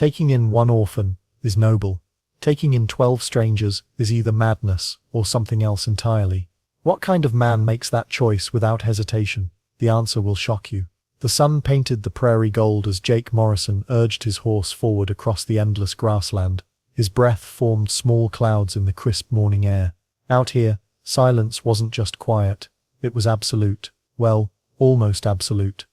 Taking in one orphan is noble. Taking in 12 strangers is either madness or something else entirely. What kind of man makes that choice without hesitation? The answer will shock you. The sun painted the prairie gold as Jake Morrison urged his horse forward across the endless grassland. His breath formed small clouds in the crisp morning air. Out here, silence wasn't just quiet, it was absolute. Well, almost absolute.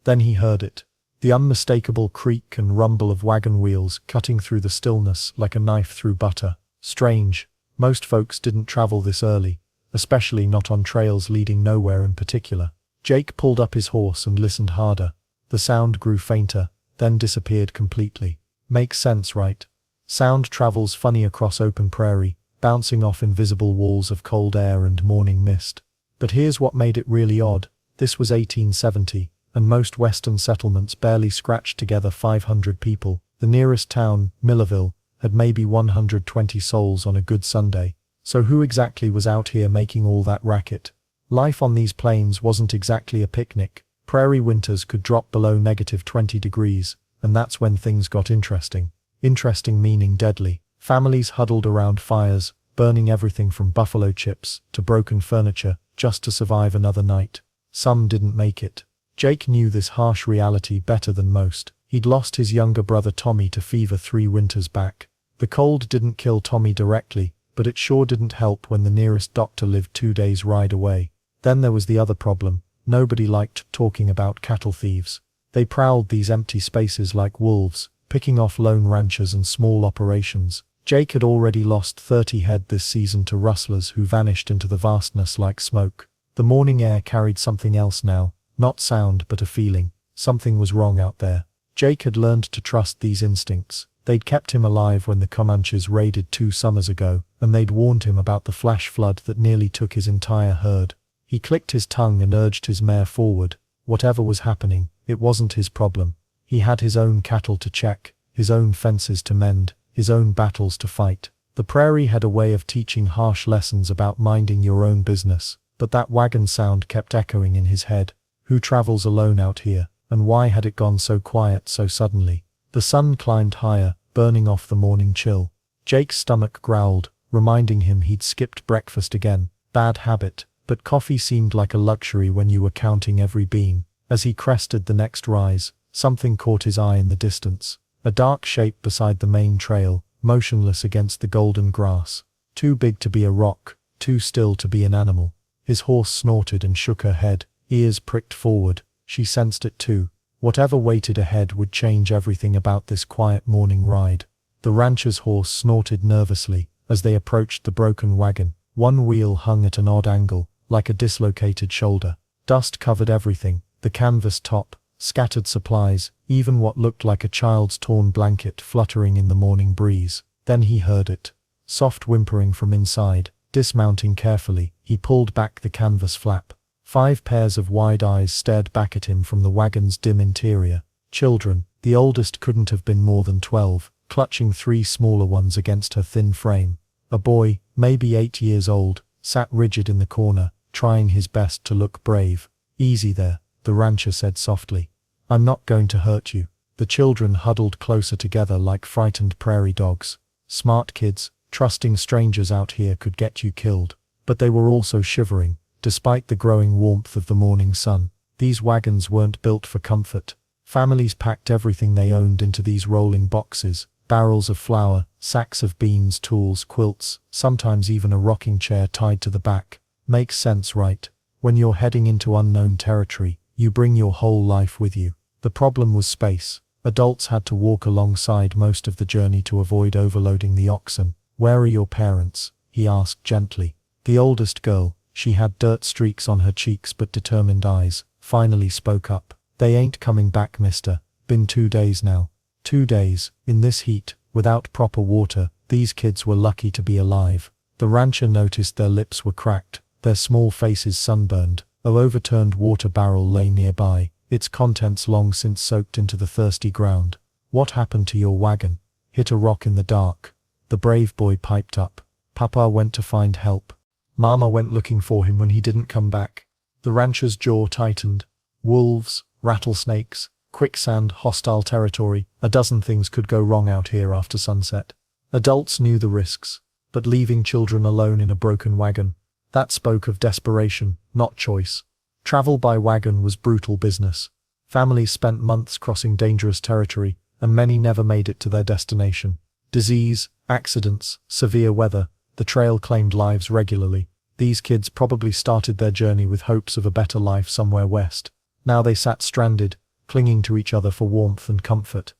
Then he heard it. The unmistakable creak and rumble of wagon wheels cutting through the stillness like a knife through butter. Strange. Most folks didn't travel this early, especially not on trails leading nowhere in particular. Jake pulled up his horse and listened harder. The sound grew fainter, then disappeared completely. Makes sense, right? Sound travels funny across open prairie, bouncing off invisible walls of cold air and morning mist. But here's what made it really odd. This was 1870, and most western settlements barely scratched together 500 people. The nearest town, Millerville, had maybe 120 souls on a good Sunday. So who exactly was out here making all that racket? Life on these plains wasn't exactly a picnic. Prairie winters could drop below -20 degrees, and that's when things got interesting. Interesting meaning deadly. Families huddled around fires, burning everything from buffalo chips to broken furniture, just to survive another night. Some didn't make it. Jake knew this harsh reality better than most. He'd lost his younger brother Tommy to fever 3 winters back. The cold didn't kill Tommy directly, but it sure didn't help when the nearest doctor lived 2 days' ride away. Then there was the other problem. Nobody liked talking about cattle thieves. They prowled these empty spaces like wolves, picking off lone ranchers and small operations. Jake had already lost 30 head this season to rustlers who vanished into the vastness like smoke. The morning air carried something else now, not sound but a feeling. Something was wrong out there. Jake had learned to trust these instincts. They'd kept him alive when the Comanches raided 2 summers ago, and they'd warned him about the flash flood that nearly took his entire herd. He clicked his tongue and urged his mare forward. Whatever was happening, it wasn't his problem. He had his own cattle to check, his own fences to mend, his own battles to fight. The prairie had a way of teaching harsh lessons about minding your own business, but that wagon sound kept echoing in his head. Who travels alone out here, and why had it gone so quiet so suddenly? The sun climbed higher, burning off the morning chill. Jake's stomach growled, reminding him he'd skipped breakfast again. Bad habit. But coffee seemed like a luxury when you were counting every bean. As he crested the next rise, something caught his eye in the distance. A dark shape beside the main trail, motionless against the golden grass. Too big to be a rock, too still to be an animal. His horse snorted and shook her head, ears pricked forward. She sensed it too. Whatever waited ahead would change everything about this quiet morning ride. The rancher's horse snorted nervously as they approached the broken wagon. One wheel hung at an odd angle, like a dislocated shoulder. Dust covered everything, the canvas top, scattered supplies, even what looked like a child's torn blanket fluttering in the morning breeze. Then he heard it. Soft whimpering from inside. Dismounting carefully, he pulled back the canvas flap. 5 pairs of wide eyes stared back at him from the wagon's dim interior. Children, the oldest couldn't have been more than 12, clutching 3 smaller ones against her thin frame. A boy, maybe 8 years old, sat rigid in the corner, trying his best to look brave. Easy there, the rancher said softly. I'm not going to hurt you. The children huddled closer together like frightened prairie dogs. Smart kids, trusting strangers out here could get you killed. But they were also shivering, despite the growing warmth of the morning sun. These wagons weren't built for comfort. Families packed everything they owned into these rolling boxes. Barrels of flour, sacks of beans, tools, quilts, sometimes even a rocking chair tied to the back. Makes sense, right? When you're heading into unknown territory, you bring your whole life with you. The problem was space. Adults had to walk alongside most of the journey to avoid overloading the oxen. Where are your parents? He asked gently. The oldest girl, she had dirt streaks on her cheeks but determined eyes, finally spoke up. They ain't coming back, mister. Been 2 days now. 2 days, in this heat, without proper water. These kids were lucky to be alive. The rancher noticed their lips were cracked, their small faces sunburned. A overturned water barrel lay nearby, its contents long since soaked into the thirsty ground. What happened to your wagon? Hit a rock in the dark. The brave boy piped up. Papa went to find help. Mama went looking for him when he didn't come back. The rancher's jaw tightened. Wolves, rattlesnakes, quicksand, hostile territory, a dozen things could go wrong out here after sunset. Adults knew the risks, but leaving children alone in a broken wagon, that spoke of desperation, not choice. Travel by wagon was brutal business. Families spent months crossing dangerous territory, and many never made it to their destination. Disease, accidents, severe weather, the trail claimed lives regularly. These kids probably started their journey with hopes of a better life somewhere west. Now they sat stranded, clinging to each other for warmth and comfort.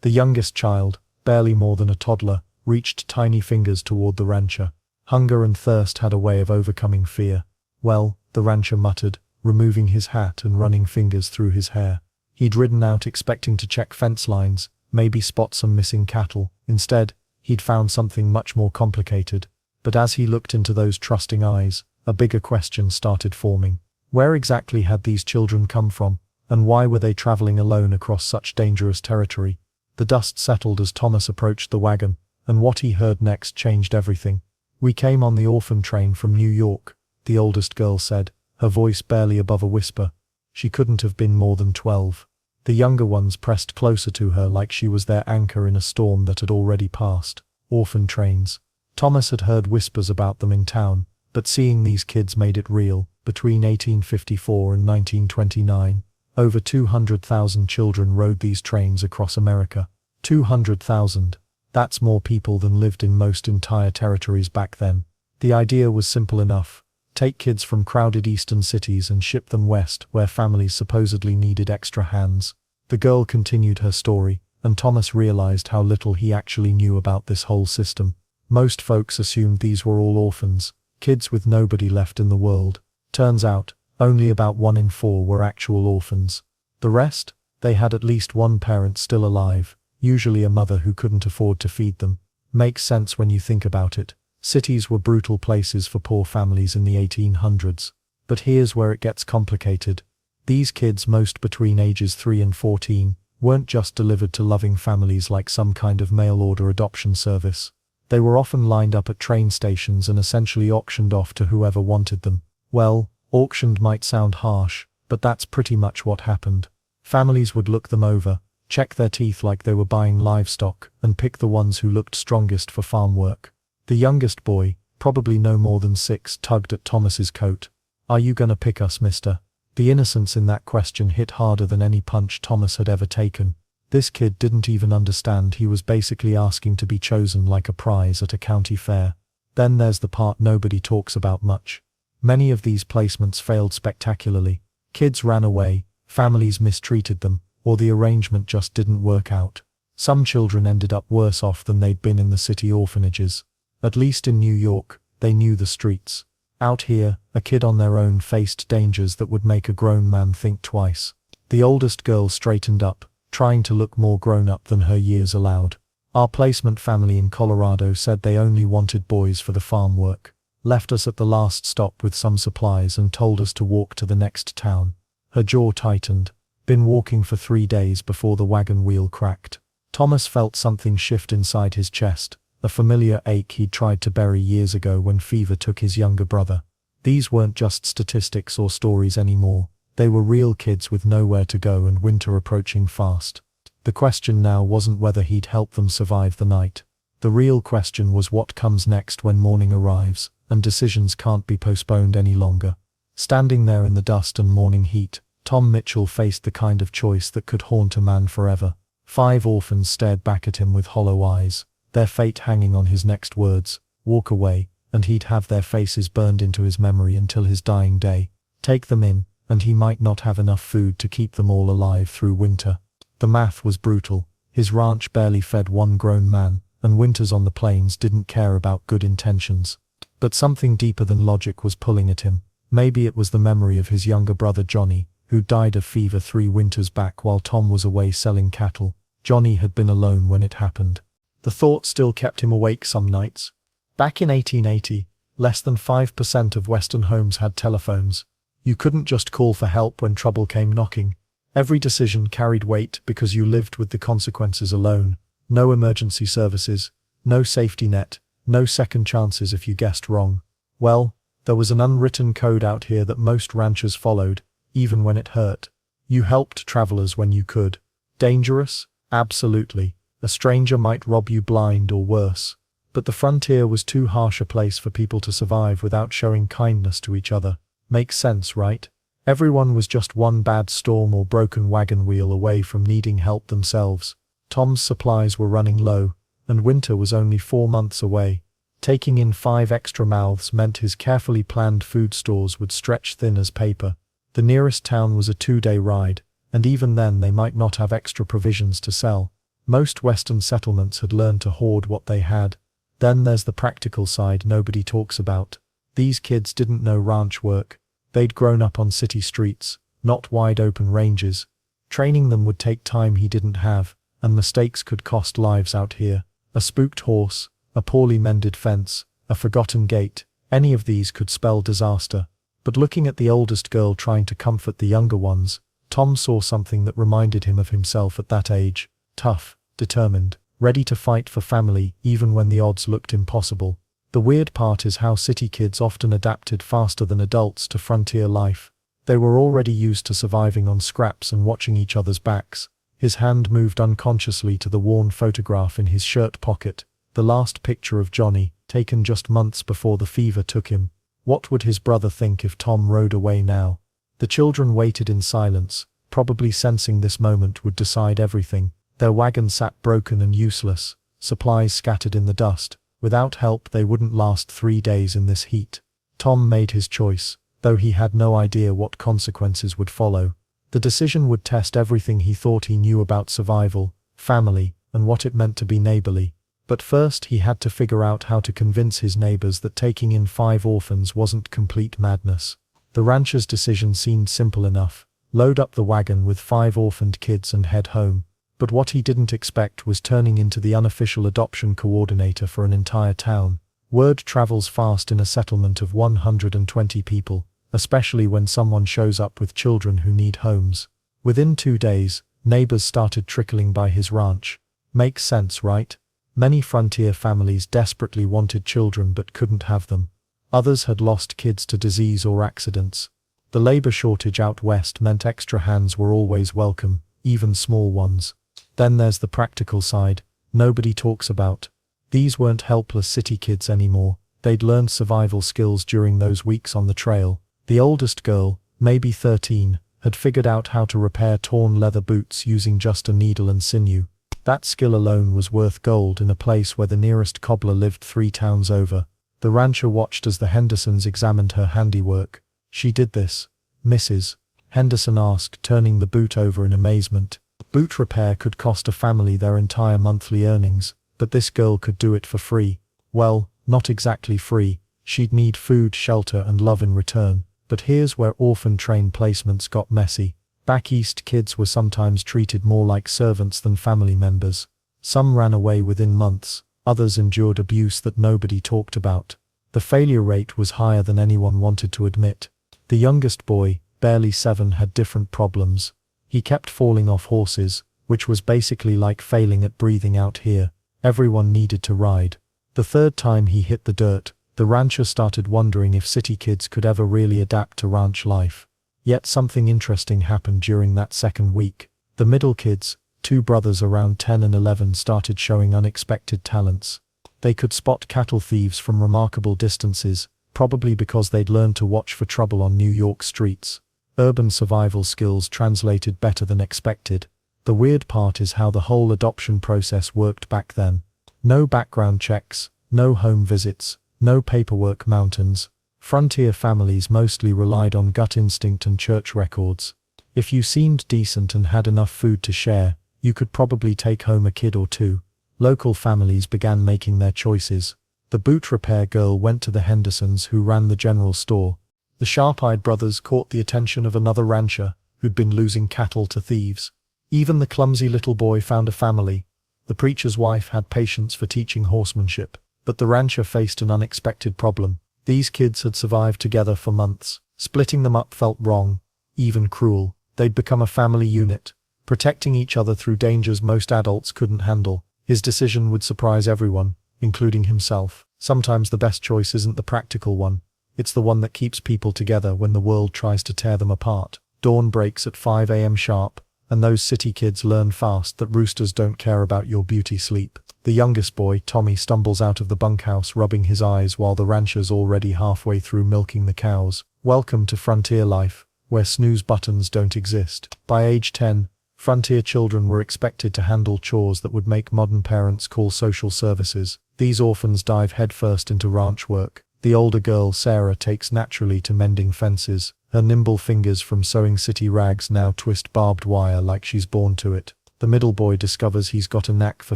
The youngest child, barely more than a toddler, reached tiny fingers toward the rancher. Hunger and thirst had a way of overcoming fear. Well, the rancher muttered, removing his hat and running fingers through his hair. He'd ridden out expecting to check fence lines, maybe spot some missing cattle. Instead, he'd found something much more complicated. But as he looked into those trusting eyes, a bigger question started forming. Where exactly had these children come from, and why were they traveling alone across such dangerous territory? The dust settled as Thomas approached the wagon, and what he heard next changed everything. "We came on the orphan train from New York," the oldest girl said, her voice barely above a whisper. She couldn't have been more than 12. The younger ones pressed closer to her like she was their anchor in a storm that had already passed. Orphan trains. Thomas had heard whispers about them in town, but seeing these kids made it real. Between 1854 and 1929, over 200,000 children rode these trains across America. 200,000. That's more people than lived in most entire territories back then. The idea was simple enough. Take kids from crowded eastern cities and ship them west where families supposedly needed extra hands. The girl continued her story, and Thomas realized how little he actually knew about this whole system. Most folks assumed these were all orphans, kids with nobody left in the world. Turns out, only about 1 in 4 were actual orphans. The rest? They had at least one parent still alive, usually a mother who couldn't afford to feed them. Makes sense when you think about it. Cities were brutal places for poor families in the 1800s. But here's where it gets complicated. These kids, most between ages 3 and 14, weren't just delivered to loving families like some kind of mail-order adoption service. They were often lined up at train stations and essentially auctioned off to whoever wanted them. Well, auctioned might sound harsh, but that's pretty much what happened. Families would look them over, check their teeth like they were buying livestock, and pick the ones who looked strongest for farm work. The youngest boy, probably no more than 6, tugged at Thomas's coat. "Are you gonna pick us, mister?" The innocence in that question hit harder than any punch Thomas had ever taken. This kid didn't even understand he was basically asking to be chosen like a prize at a county fair. Then there's the part nobody talks about much. Many of these placements failed spectacularly. Kids ran away, families mistreated them, or the arrangement just didn't work out. Some children ended up worse off than they'd been in the city orphanages. At least in New York, they knew the streets. Out here, a kid on their own faced dangers that would make a grown man think twice. The oldest girl straightened up, trying to look more grown-up than her years allowed. "Our placement family in Colorado said they only wanted boys for the farm work. Left us at the last stop with some supplies and told us to walk to the next town." Her jaw tightened. Been walking for 3 days before the wagon wheel cracked. Thomas felt something shift inside his chest, a familiar ache he'd tried to bury years ago when fever took his younger brother. These weren't just statistics or stories anymore. They were real kids with nowhere to go and winter approaching fast. The question now wasn't whether he'd help them survive the night. The real question was what comes next when morning arrives, and decisions can't be postponed any longer. Standing there in the dust and morning heat, Tom Mitchell faced the kind of choice that could haunt a man forever. 5 orphans stared back at him with hollow eyes, their fate hanging on his next words: walk away, and he'd have their faces burned into his memory until his dying day. Take them in, and he might not have enough food to keep them all alive through winter. The math was brutal. His ranch barely fed one grown man, and winters on the plains didn't care about good intentions. But something deeper than logic was pulling at him. Maybe it was the memory of his younger brother Johnny, who died of fever 3 winters back while Tom was away selling cattle. Johnny had been alone when it happened. The thought still kept him awake some nights. Back in 1880, less than 5% of Western homes had telephones. You couldn't just call for help when trouble came knocking. Every decision carried weight because you lived with the consequences alone. No emergency services, no safety net, no second chances if you guessed wrong. Well, there was an unwritten code out here that most ranchers followed, even when it hurt. You helped travelers when you could, Dangerous? Absolutely. A stranger might rob you blind or worse. But the frontier was too harsh a place for people to survive without showing kindness to each other. Makes sense, right? Everyone was just one bad storm or broken wagon wheel away from needing help themselves. Tom's supplies were running low, and winter was only 4 months away. Taking in 5 extra mouths meant his carefully planned food stores would stretch thin as paper. The nearest town was a 2-day ride, and even then they might not have extra provisions to sell. Most Western settlements had learned to hoard what they had. Then there's the practical side nobody talks about. These kids didn't know ranch work. They'd grown up on city streets, not wide-open ranges. Training them would take time he didn't have, and mistakes could cost lives out here. A spooked horse, a poorly mended fence, a forgotten gate, any of these could spell disaster. But looking at the oldest girl trying to comfort the younger ones, Tom saw something that reminded him of himself at that age. Tough, determined, ready to fight for family even when the odds looked impossible. The weird part is how city kids often adapted faster than adults to frontier life. They were already used to surviving on scraps and watching each other's backs. His hand moved unconsciously to the worn photograph in his shirt pocket, the last picture of Johnny, taken just months before the fever took him. What would his brother think if Tom rode away now? The children waited in silence, probably sensing this moment would decide everything. Their wagon sat broken and useless, supplies scattered in the dust. Without help they wouldn't last 3 days in this heat. Tom made his choice, though he had no idea what consequences would follow. The decision would test everything he thought he knew about survival, family, and what it meant to be neighborly. But first he had to figure out how to convince his neighbors that taking in 5 orphans wasn't complete madness. The rancher's decision seemed simple enough. Load up the wagon with 5 orphaned kids and head home. But what he didn't expect was turning into the unofficial adoption coordinator for an entire town. Word travels fast in a settlement of 120 people, especially when someone shows up with children who need homes. Within 2 days, neighbors started trickling by his ranch. Makes sense, right? Many frontier families desperately wanted children but couldn't have them. Others had lost kids to disease or accidents. The labor shortage out west meant extra hands were always welcome, even small ones. Then there's the practical side, nobody talks about. These weren't helpless city kids anymore. They'd learned survival skills during those weeks on the trail. The oldest girl, maybe 13, had figured out how to repair torn leather boots using just a needle and sinew. That skill alone was worth gold in a place where the nearest cobbler lived 3 towns over. The rancher watched as the Hendersons examined her handiwork. "She did this, Mrs. Henderson asked, turning the boot over in amazement. Boot repair could cost a family their entire monthly earnings, but this girl could do it for free. Well, not exactly free. She'd need food, shelter, and love in return. But here's where orphan train placements got messy. Back east, kids were sometimes treated more like servants than family members. Some ran away within months, others endured abuse that nobody talked about. The failure rate was higher than anyone wanted to admit. The youngest boy, barely 7, had different problems. He kept falling off horses, which was basically like failing at breathing out here. Everyone needed to ride. The 3rd time he hit the dirt, the rancher started wondering if city kids could ever really adapt to ranch life. Yet something interesting happened during that 2nd week. The middle kids, 2 brothers around 10 and 11, started showing unexpected talents. They could spot cattle thieves from remarkable distances, probably because they'd learned to watch for trouble on New York streets. Urban survival skills translated better than expected. The weird part is how the whole adoption process worked back then. No background checks, no home visits, no paperwork mountains. Frontier families mostly relied on gut instinct and church records. If you seemed decent and had enough food to share, you could probably take home a kid or 2. Local families began making their choices. The boot repair girl went to the Hendersons, who ran the general store. The sharp-eyed brothers caught the attention of another rancher, who'd been losing cattle to thieves. Even the clumsy little boy found a family. The preacher's wife had patience for teaching horsemanship, but the rancher faced an unexpected problem. These kids had survived together for months. Splitting them up felt wrong, even cruel. They'd become a family unit, protecting each other through dangers most adults couldn't handle. His decision would surprise everyone, including himself. Sometimes the best choice isn't the practical one. It's the one that keeps people together when the world tries to tear them apart. Dawn breaks at 5 a.m. sharp, And those city kids learn fast that roosters don't care about your beauty sleep. The youngest boy, Tommy, stumbles out of the bunkhouse rubbing his eyes while the rancher's already halfway through milking the cows. Welcome to frontier life, where snooze buttons don't exist. By age 10, frontier children were expected to handle chores that would make modern parents call social services. These orphans dive headfirst into ranch work. The older girl, Sarah, takes naturally to mending fences. Her nimble fingers from sewing city rags now twist barbed wire like she's born to it. The middle boy discovers he's got a knack for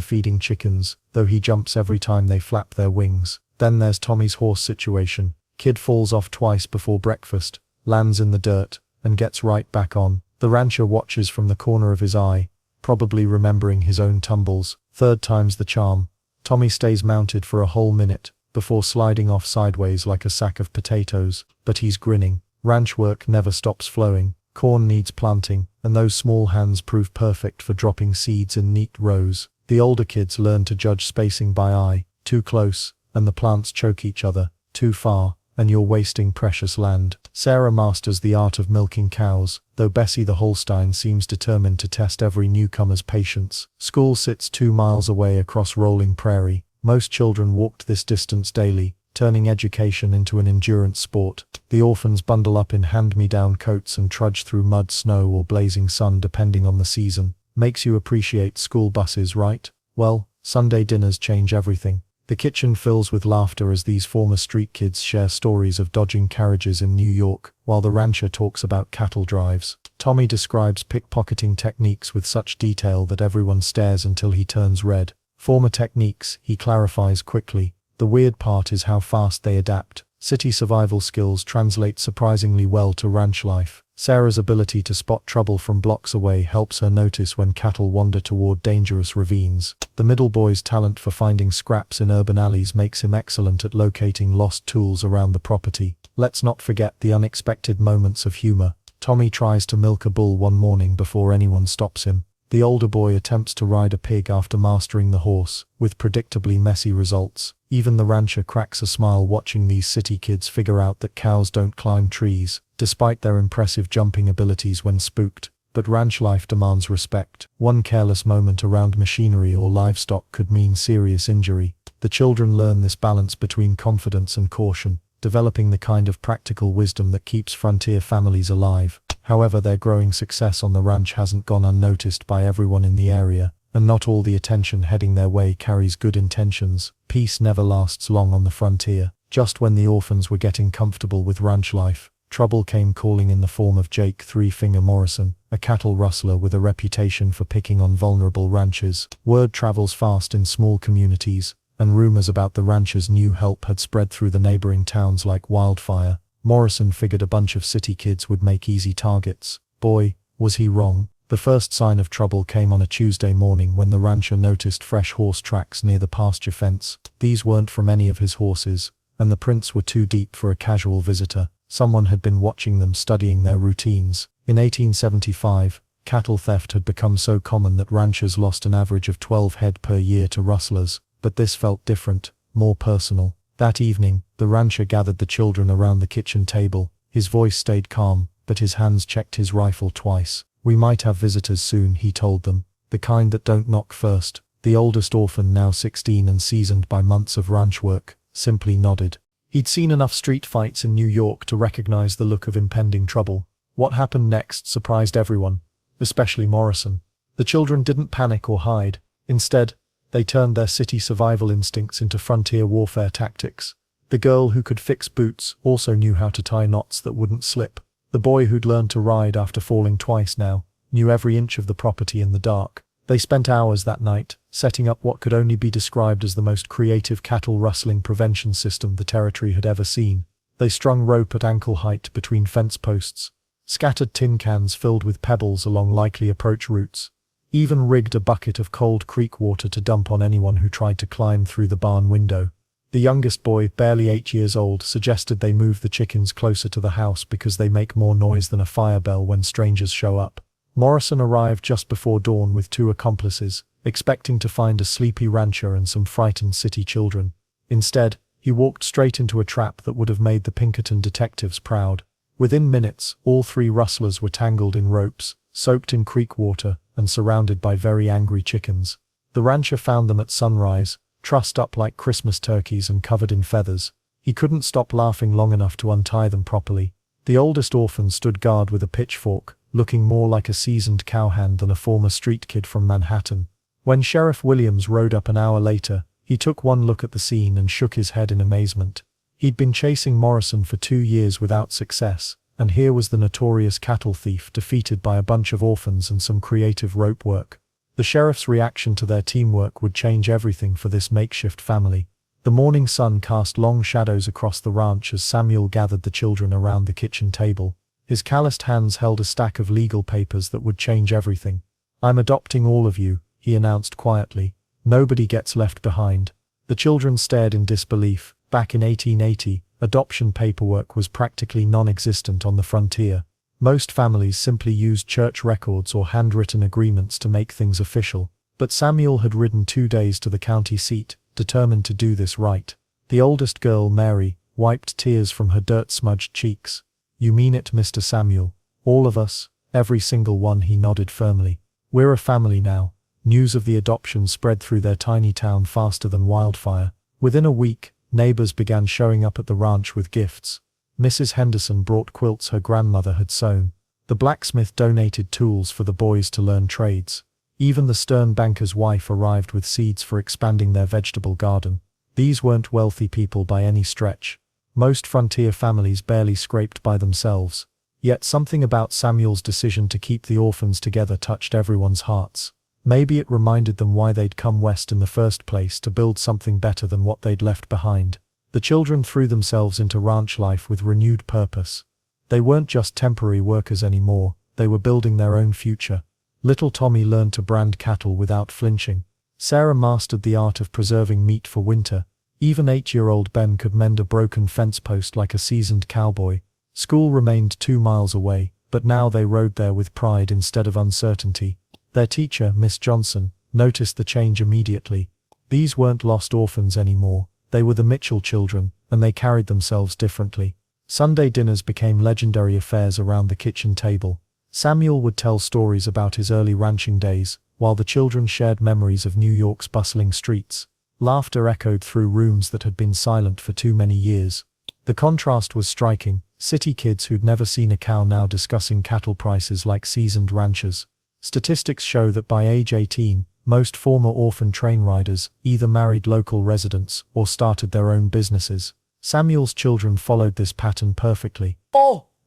feeding chickens, though he jumps every time they flap their wings. Then there's Tommy's horse situation. Kid falls off twice before breakfast, lands in the dirt, and gets right back on. The rancher watches from the corner of his eye, probably remembering his own tumbles. Third time's the charm. Tommy stays mounted for a whole minute, before sliding off sideways like a sack of potatoes, but he's grinning. Ranch work never stops flowing. Corn needs planting, and those small hands prove perfect for dropping seeds in neat rows. The older kids learn to judge spacing by eye. Too close, and the plants choke each other. Too far, and you're wasting precious land. Sarah masters the art of milking cows, though Bessie the Holstein seems determined to test every newcomer's patience. School sits 2 miles away across rolling prairie. Most children walked this distance daily, turning education into an endurance sport. The orphans bundle up in hand-me-down coats and trudge through mud, snow, or blazing sun depending on the season. Makes you appreciate school buses, right? Well, Sunday dinners change everything. The kitchen fills with laughter as these former street kids share stories of dodging carriages in New York, while the rancher talks about cattle drives. Tommy describes pickpocketing techniques with such detail that everyone stares until he turns red. Former techniques, he clarifies quickly. The weird part is how fast they adapt. City survival skills translate surprisingly well to ranch life. Sarah's ability to spot trouble from blocks away helps her notice when cattle wander toward dangerous ravines. The middle boy's talent for finding scraps in urban alleys makes him excellent at locating lost tools around the property. Let's not forget the unexpected moments of humor. Tommy tries to milk a bull one morning before anyone stops him. The older boy attempts to ride a pig after mastering the horse, with predictably messy results. Even the rancher cracks a smile watching these city kids figure out that cows don't climb trees, despite their impressive jumping abilities when spooked. But ranch life demands respect. One careless moment around machinery or livestock could mean serious injury. The children learn this balance between confidence and caution, developing the kind of practical wisdom that keeps frontier families alive. However, their growing success on the ranch hasn't gone unnoticed by everyone in the area, and not all the attention heading their way carries good intentions. Peace never lasts long on the frontier. Just when the orphans were getting comfortable with ranch life, trouble came calling in the form of Jake Three-Finger Morrison, a cattle rustler with a reputation for picking on vulnerable ranchers. Word travels fast in small communities, and rumors about the rancher's new help had spread through the neighboring towns like wildfire. Morrison figured a bunch of city kids would make easy targets. Boy, was he wrong. The first sign of trouble came on a Tuesday morning when the rancher noticed fresh horse tracks near the pasture fence. These weren't from any of his horses, and the prints were too deep for a casual visitor. Someone had been watching them, studying their routines. In 1875, cattle theft had become so common that ranchers lost an average of 12 head per year to rustlers, but this felt different, more personal. That evening, the rancher gathered the children around the kitchen table. His voice stayed calm, but his hands checked his rifle twice. "We might have visitors soon," he told them. "The kind that don't knock first." The oldest orphan, now 16 and seasoned by months of ranch work, simply nodded. He'd seen enough street fights in New York to recognize the look of impending trouble. What happened next surprised everyone, especially Morrison. The children didn't panic or hide. Instead, they turned their city survival instincts into frontier warfare tactics. The girl who could fix boots also knew how to tie knots that wouldn't slip. The boy who'd learned to ride after falling twice now knew every inch of the property in the dark. They spent hours that night, setting up what could only be described as the most creative cattle rustling prevention system the territory had ever seen. They strung rope at ankle height between fence posts, scattered tin cans filled with pebbles along likely approach routes, even rigged a bucket of cold creek water to dump on anyone who tried to climb through the barn window. The youngest boy, barely 8 years old, suggested they move the chickens closer to the house because they make more noise than a fire bell when strangers show up. Morrison arrived just before dawn with 2 accomplices, expecting to find a sleepy rancher and some frightened city children. Instead, he walked straight into a trap that would have made the Pinkerton detectives proud. Within minutes, all 3 rustlers were tangled in ropes, soaked in creek water and surrounded by very angry chickens. The rancher found them at sunrise, trussed up like Christmas turkeys and covered in feathers. He couldn't stop laughing long enough to untie them properly. The oldest orphan stood guard with a pitchfork, looking more like a seasoned cowhand than a former street kid from Manhattan. When Sheriff Williams rode up an hour later, he took one look at the scene and shook his head in amazement. He'd been chasing Morrison for 2 years without success, and here was the notorious cattle thief defeated by a bunch of orphans and some creative rope work. The sheriff's reaction to their teamwork would change everything for this makeshift family. The morning sun cast long shadows across the ranch as Samuel gathered the children around the kitchen table. His calloused hands held a stack of legal papers that would change everything. "I'm adopting all of you," he announced quietly. "Nobody gets left behind." The children stared in disbelief. Back in 1880, adoption paperwork was practically non-existent on the frontier. Most families simply used church records or handwritten agreements to make things official. But Samuel had ridden 2 days to the county seat, determined to do this right. The oldest girl, Mary, wiped tears from her dirt-smudged cheeks. "You mean it, Mr. Samuel? All of us?" "Every single one," he nodded firmly. "We're a family now." News of the adoption spread through their tiny town faster than wildfire. Within a week, neighbors began showing up at the ranch with gifts. Mrs. Henderson brought quilts her grandmother had sewn. The blacksmith donated tools for the boys to learn trades. Even the stern banker's wife arrived with seeds for expanding their vegetable garden. These weren't wealthy people by any stretch. Most frontier families barely scraped by themselves. Yet something about Samuel's decision to keep the orphans together touched everyone's hearts. Maybe it reminded them why they'd come west in the first place, to build something better than what they'd left behind. The children threw themselves into ranch life with renewed purpose. They weren't just temporary workers anymore, they were building their own future. Little Tommy learned to brand cattle without flinching. Sarah mastered the art of preserving meat for winter. Even 8-year-old Ben could mend a broken fence post like a seasoned cowboy. School remained 2 miles away, but now they rode there with pride instead of uncertainty. Their teacher, Miss Johnson, noticed the change immediately. These weren't lost orphans anymore, they were the Mitchell children, and they carried themselves differently. Sunday dinners became legendary affairs around the kitchen table. Samuel would tell stories about his early ranching days, while the children shared memories of New York's bustling streets. Laughter echoed through rooms that had been silent for too many years. The contrast was striking. City kids who'd never seen a cow now discussing cattle prices like seasoned ranchers. Statistics show that by age 18, most former orphan train riders either married local residents or started their own businesses. Samuel's children followed this pattern perfectly.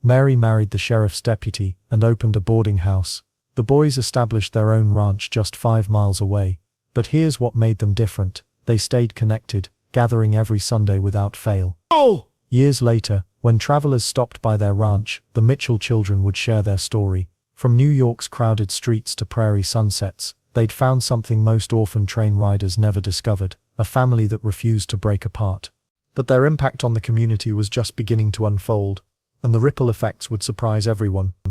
Mary married the sheriff's deputy and opened a boarding house. The boys established their own ranch just 5 miles away. But here's what made them different. They stayed connected, gathering every Sunday without fail. Years later, when travelers stopped by their ranch, the Mitchell children would share their story. From New York's crowded streets to prairie sunsets, they'd found something most orphan train riders never discovered, a family that refused to break apart. But their impact on the community was just beginning to unfold, and the ripple effects would surprise everyone.